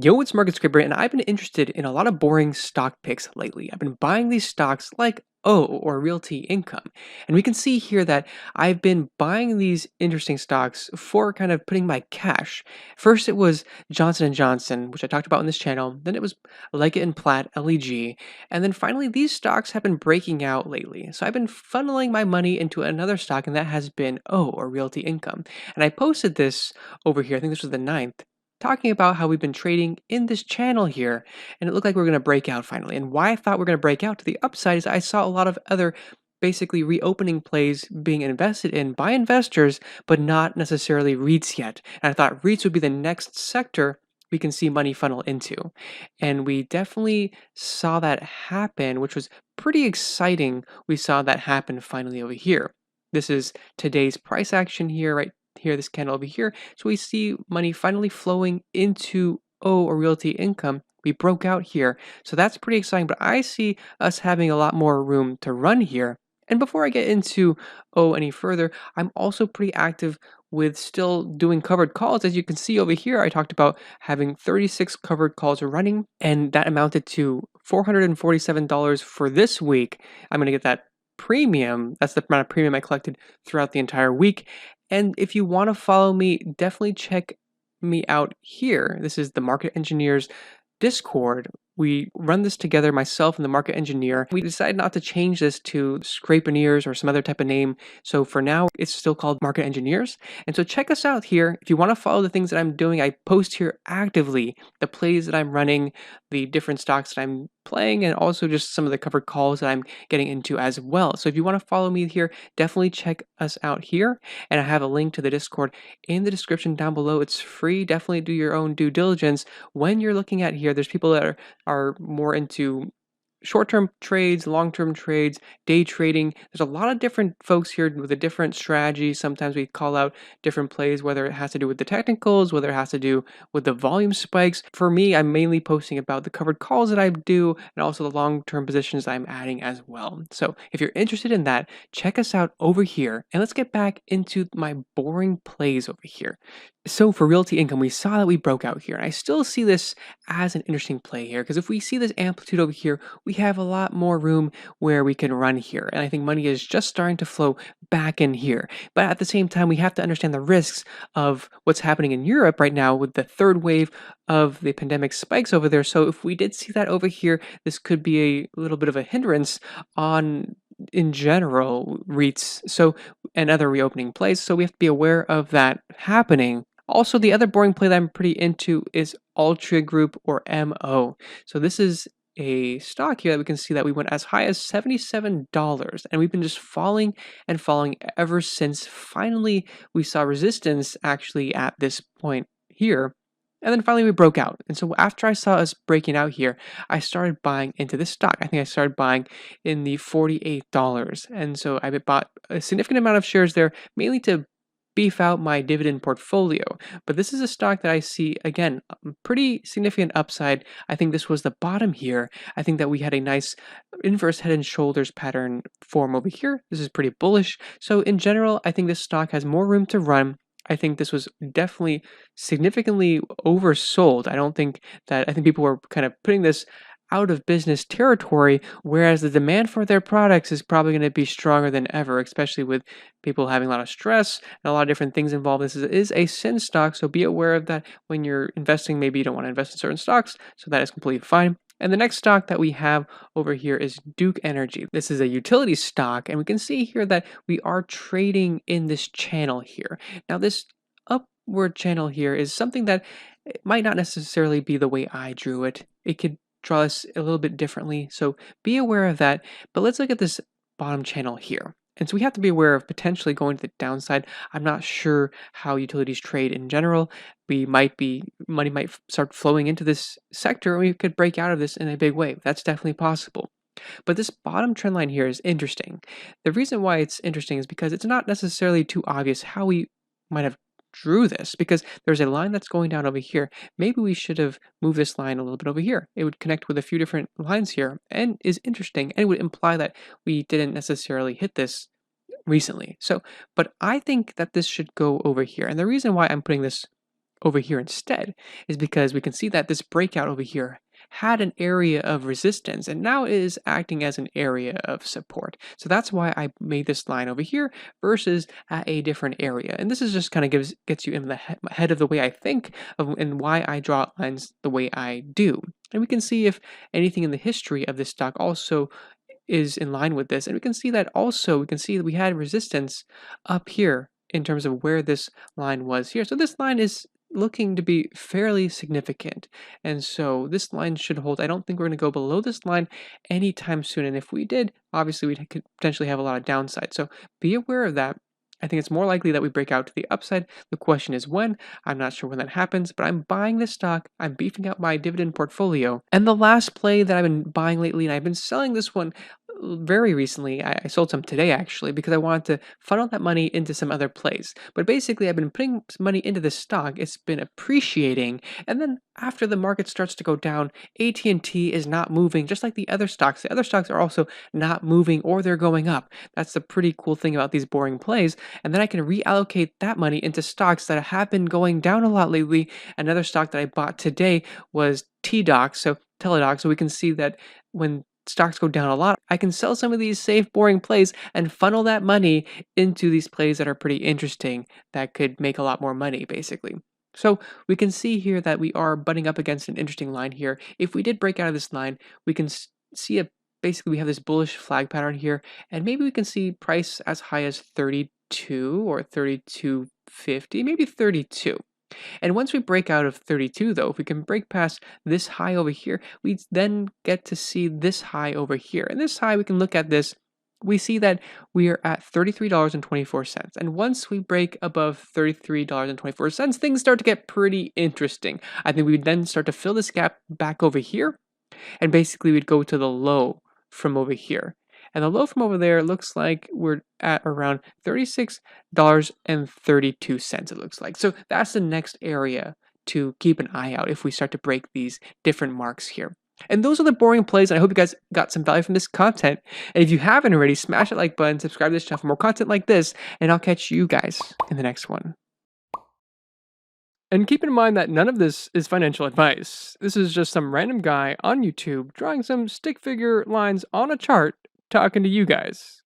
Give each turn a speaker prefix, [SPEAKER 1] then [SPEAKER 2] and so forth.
[SPEAKER 1] Yo, it's Market Scraper, and I've been interested in a lot of boring stock picks lately. I've been buying these stocks like or Realty Income. And we can see here that I've been buying these interesting stocks for kind of putting my cash. First it was Johnson& Johnson, which I talked about on this channel. Then it was Leggett and Platt, LEG. And then finally these stocks have been breaking out lately. So I've been funneling my money into another stock, and that has been or Realty Income. And I posted this over here, I think this was the 9th, talking about how we've been trading in this channel here, and it looked like we are going to break out finally. And why I thought we are going to break out to the upside is I saw a lot of other basically reopening plays being invested in by investors, but not necessarily REITs yet. And I thought REITs would be the next sector we can see money funnel into. And we definitely saw that happen, which was pretty exciting. We saw that happen finally over here. This is today's price action here, right here, this candle over here. So we see money finally flowing into or Realty Income. We broke out here. So that's pretty exciting, but I see us having a lot more room to run here. And before I get into any further, I'm also pretty active with still doing covered calls. As you can see over here, I talked about having 36 covered calls running, and that amounted to $447 for this week. I'm going to get that premium. That's the amount of premium I collected throughout the entire week. And if you want to follow me, definitely check me out here. This is the Market Engineers Discord. We run this together, myself and the market engineer. We decided not to change this to Scrapeneers or some other type of name. So for now, it's still called Market Engineers. And so check us out here. If you want to follow the things that I'm doing, I post here actively the plays that I'm running, the different stocks that I'm playing, and also just some of the covered calls that I'm getting into as well. So if you want to follow me here, definitely check us out here. And I have a link to the Discord in the description down below. It's free. Definitely do your own due diligence when you're looking at here. There's people that are more into short-term trades, long-term trades, day trading. There's a lot of different folks here with a different strategy. Sometimes we call out different plays, whether it has to do with the technicals, whether it has to do with the volume spikes. For me, I'm mainly posting about the covered calls that I do and also the long-term positions that I'm adding as well. So if you're interested in that, check us out over here, and let's get back into my boring plays over here. So for Realty Income, we saw that we broke out here, and I still see this as an interesting play here, because if we see this amplitude over here, we have a lot more room where we can run here, and I think money is just starting to flow back in here. But at the same time, we have to understand the risks of what's happening in Europe right now with the third wave of the pandemic spikes over there. So if we did see that over here, this could be a little bit of a hindrance on, in general, REITs and other reopening plays. So we have to be aware of that happening. Also, the other boring play that I'm pretty into is Altria Group, or MO. So this is a stock here that we can see that we went as high as $77, and we've been just falling and falling ever since finally we saw resistance actually at this point here. And then finally we broke out. And so after I saw us breaking out here, I started buying into this stock. I think I started buying in the $48. And so I bought a significant amount of shares there, mainly to beef out my dividend portfolio. But this is a stock that I see, again, pretty significant upside. I think this was the bottom here. I think that we had a nice inverse head and shoulders pattern form over here. This is pretty bullish. So in general, I think this stock has more room to run. I think this was definitely significantly oversold. I think people were kind of putting this out of business territory, whereas the demand for their products is probably going to be stronger than ever, especially with people having a lot of stress and a lot of different things involved. This is a sin stock, so be aware of that when you're investing. Maybe you don't want to invest in certain stocks, so that is completely fine. And the next stock that we have over here is Duke Energy. This is a utility stock, and we can see here that we are trading in this channel here. Now, this upward channel here is something that might not necessarily be the way I drew it. It could draw us a little bit differently, so be aware of that. But let's look at this bottom channel here. And so we have to be aware of potentially going to the downside. I'm not sure how utilities trade in general. Money might start flowing into this sector, and we could break out of this in a big way. That's definitely possible. But this bottom trend line here is interesting. The reason why it's interesting is because it's not necessarily too obvious how we might have drew this, because there's a line that's going down over here. Maybe we should have moved this line a little bit over here. It would connect with a few different lines here and is interesting, and it would imply that we didn't necessarily hit this recently. But I think that this should go over here. And the reason why I'm putting this over here instead is because we can see that this breakout over here had an area of resistance and now it is acting as an area of support. So that's why I made this line over here versus at a different area. And this is just kind of gets you in the head of the way I think of and why I draw lines the way I do. And we can see if anything in the history of this stock also is in line with this. And we can see that also, we can see that we had resistance up here in terms of where this line was here. So this line is looking to be fairly significant. And so this line should hold. I don't think we're going to go below this line anytime soon. And if we did, obviously we could potentially have a lot of downside. So be aware of that. I think it's more likely that we break out to the upside. The question is when. I'm not sure when that happens, but I'm buying this stock. I'm beefing out my dividend portfolio. And the last play that I've been buying lately, and I've been selling this one very recently. I sold some today actually because I wanted to funnel that money into some other place. But basically, I've been putting some money into this stock. It's been appreciating, and then after the market starts to go down, AT&T is not moving, just like the other stocks. The other stocks are also not moving or they're going up. That's the pretty cool thing about these boring plays. And then I can reallocate that money into stocks that have been going down a lot lately. Another stock that I bought today was TDoc, so Teladoc. So we can see that when stocks go down a lot, I can sell some of these safe, boring plays and funnel that money into these plays that are pretty interesting that could make a lot more money, basically. So we can see here that we are butting up against an interesting line here. If we did break out of this line, we can see basically we have this bullish flag pattern here, and maybe we can see price as high as 32 or 32.50, maybe 32. And once we break out of 32, though, if we can break past this high over here, we then get to see this high over here. And this high, we can look at this. We see that we are at $33.24. And once we break above $33.24, things start to get pretty interesting. I think we would then start to fill this gap back over here. And basically, we'd go to the low from over here. And the low from over there looks like we're at around $36.32, it looks like. So that's the next area to keep an eye out if we start to break these different marks here. And those are the boring plays. And I hope you guys got some value from this content. And if you haven't already, smash that like button, subscribe to this channel for more content like this, and I'll catch you guys in the next one. And keep in mind that none of this is financial advice. This is just some random guy on YouTube drawing some stick figure lines on a chart talking to you guys.